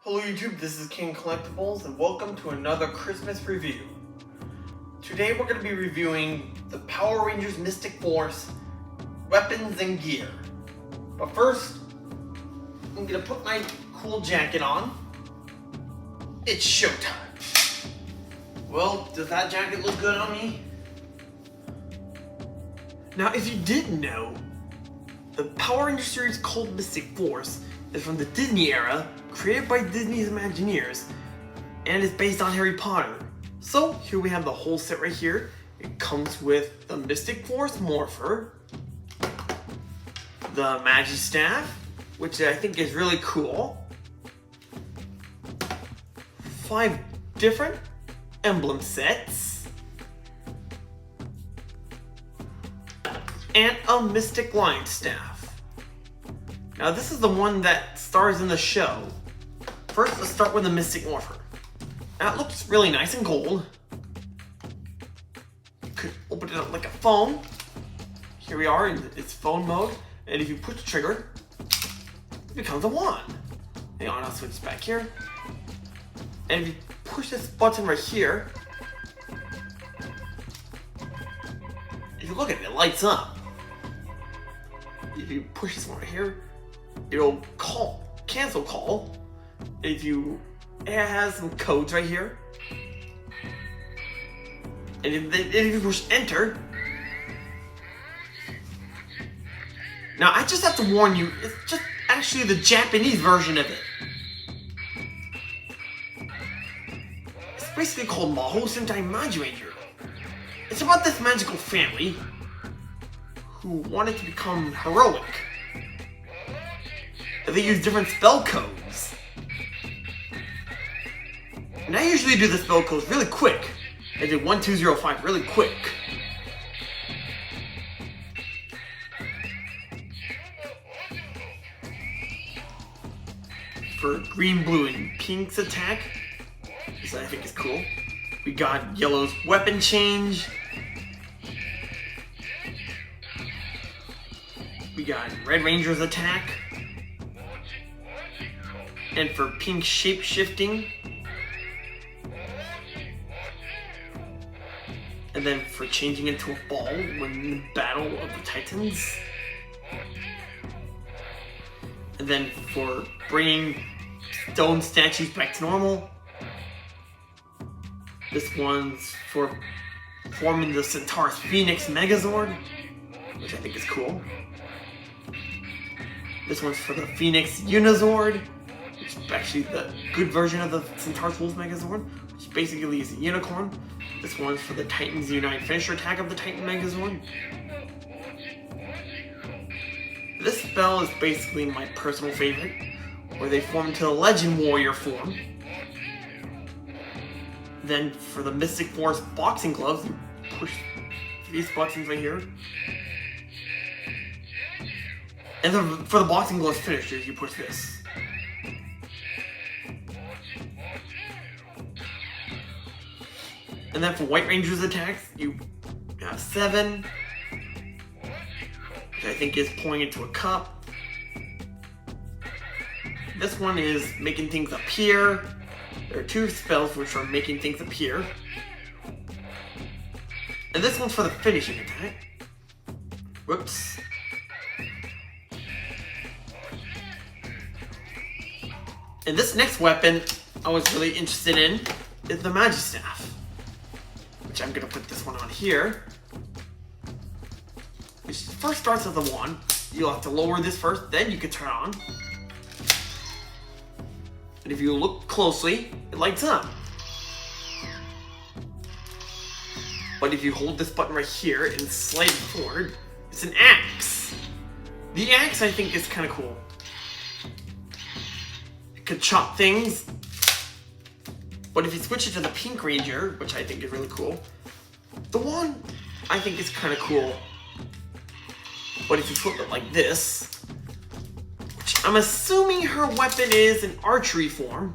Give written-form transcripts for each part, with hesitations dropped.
Hello YouTube, this is King Collectibles and welcome to another Christmas review. Today we're going to be reviewing the Power Rangers Mystic Force weapons and gear. But first, I'm going to put my cool jacket on. It's showtime. Well, does that jacket look good on me? Now, if you didn't know, the Power Rangers series called Mystic Force is from the Disney era, created by Disney's Imagineers, and is based on Harry Potter. So here we have the whole set right here. It comes with the Mystic Force Morpher, the Magistaff, which I think is really cool, 5 different emblem sets, and a Mystic Lion Staff. Now this is the one that stars in the show. First, let's start with the Mystic Morpher. Now it looks really nice and gold. You could open it up like a phone. Here we are in its phone mode. And if you push the trigger, it becomes a wand. Hang on, I'll switch back here. And if you push this button right here, if you look at it, it lights up. If you push this one right here, it'll cancel call. It has some codes right here. And if you push enter. Now I just have to warn you, it's just actually the Japanese version of it. It's basically called Maho Sentai Magiranger. It's about this magical family who wanted to become heroic. They use different spell codes. And I usually do the spell codes really quick. I did 1, 2, 0, 5 really quick. For green, blue, and pink's attack, which I think is cool. We got yellow's weapon change. We got Red Ranger's attack. And for pink shape shifting. And then for changing into a ball when in the Battle of the Titans. And then for bringing stone statues back to normal. This one's for forming the Centaurus Phoenix Megazord, which I think is cool. This one's for the Phoenix Unizord, which is actually the good version of the Centaurus Wolf Megazord, which basically is a unicorn. This one's for the Titans Unite finisher attack of the Titan Megazord. This spell is basically my personal favorite, where they form into the Legend Warrior form. Then for the Mystic Force boxing gloves, you push these buttons right here. And then for the boxing gloves finishers, you push this. And then for White Ranger's attacks, you have 7, which I think is pouring into a cup. This one is making things appear. There are 2 spells which are making things appear. And this one's for the finishing attack. Whoops. And this next weapon I was really interested in is the Magistaff, which I'm gonna put this one on here. Which first starts as a wand. You'll have to lower this first, then you can turn on. And if you look closely, it lights up. But if you hold this button right here and slide it forward, it's an axe. The axe I think is kind of cool. It could chop things. But if you switch it to the Pink Ranger, which I think is really cool, the wand I think is kind of cool. But if you flip it like this, which I'm assuming her weapon is an archery form.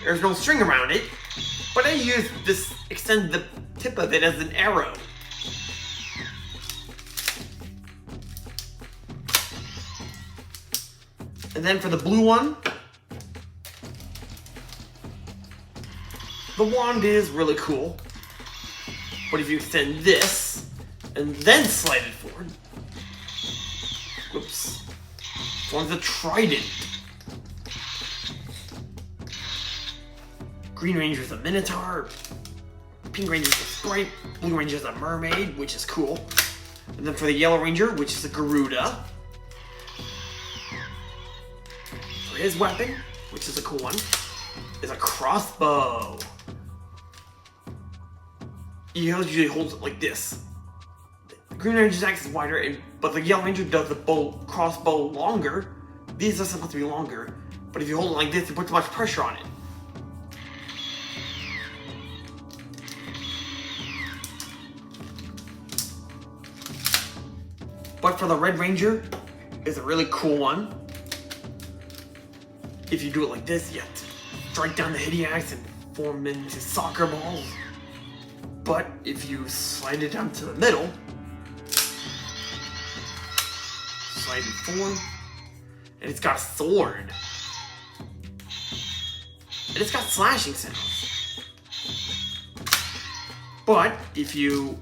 There's no string around it, but I use this, extend the tip of it as an arrow. And then for the blue one, The wand is really cool. But if you extend this, and then slide it forward... Whoops. Forms a trident. Green Ranger's a Minotaur. Pink Ranger's a Sprite. Blue Ranger's a Mermaid, which is cool. And then for the Yellow Ranger, which is a Garuda. For his weapon, which is a cool one, is a crossbow. He usually holds it like this. The Green Ranger's axe is wider, but the Yellow Ranger does the crossbow longer. These are supposed to be longer, but if you hold it like this, you put too much pressure on it. But for the Red Ranger, it's a really cool one. If you do it like this, you have to strike down the hitting axe and form into soccer balls. But if you slide it down to the middle, slide it forward, and it's got a sword. And it's got slashing sounds. But if you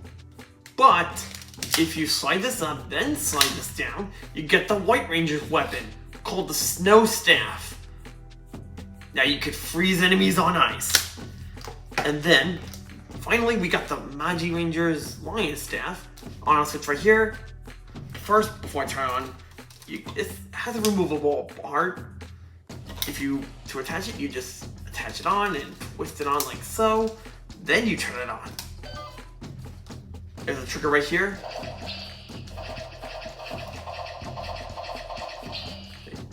slide this up, then slide this down, you get the White Ranger's weapon, called the Snow Staff. Now you could freeze enemies on ice. And then, finally, we got the Magi Ranger's Lion Staff. On, I'll switch right here. First, before I turn it on, it has a removable part. To attach it, you just attach it on and twist it on like so. Then you turn it on. There's a trigger right here.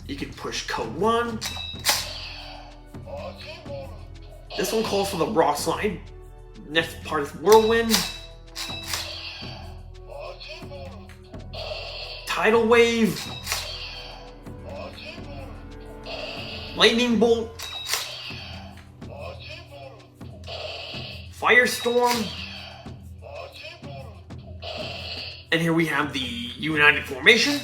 You can push code 1. This one calls for the rock slide. Next part is whirlwind. Tidal wave. Lightning bolt. Firestorm. And here we have the United Formation.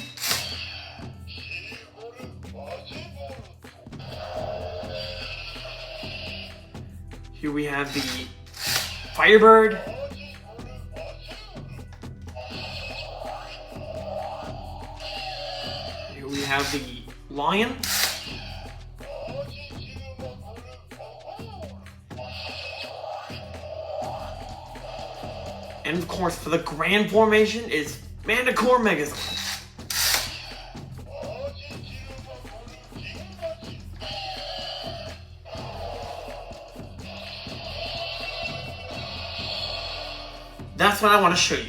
Here we have the Firebird. Here we have the Lion. And of course, for the Grand Formation is Manticore Megazord. That's what I want to show you.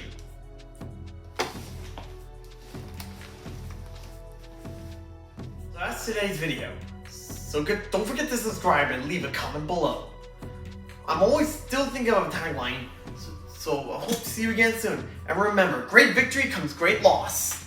So that's today's video. So don't forget to subscribe and leave a comment below. I'm always still thinking of a tagline, so I hope to see you again soon. And remember, great victory comes great loss.